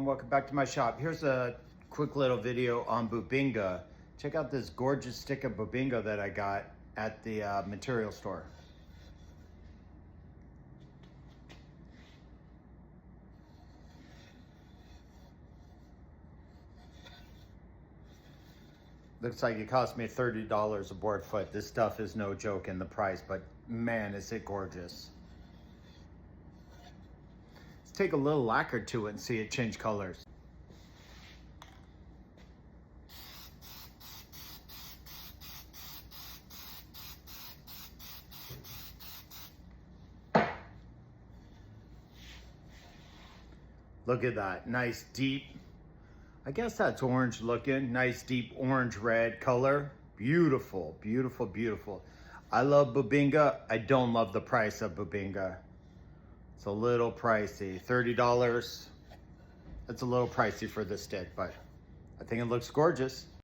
welcome back to my shop. Here's a quick little video on Bubinga. Check out this gorgeous stick of Bubinga that I got at the material store. Looks like it cost me $30 a board foot. This stuff is no joke in the price, but man, is it gorgeous. Let's take a little lacquer to it and see it change colors. Look at that, nice deep, I guess that's orange looking, nice deep orange red color. Beautiful, beautiful, beautiful. I love Bubinga. I don't love the price of Bubinga. It's a little pricey, $30. It's a little pricey for this stick, but I think it looks gorgeous.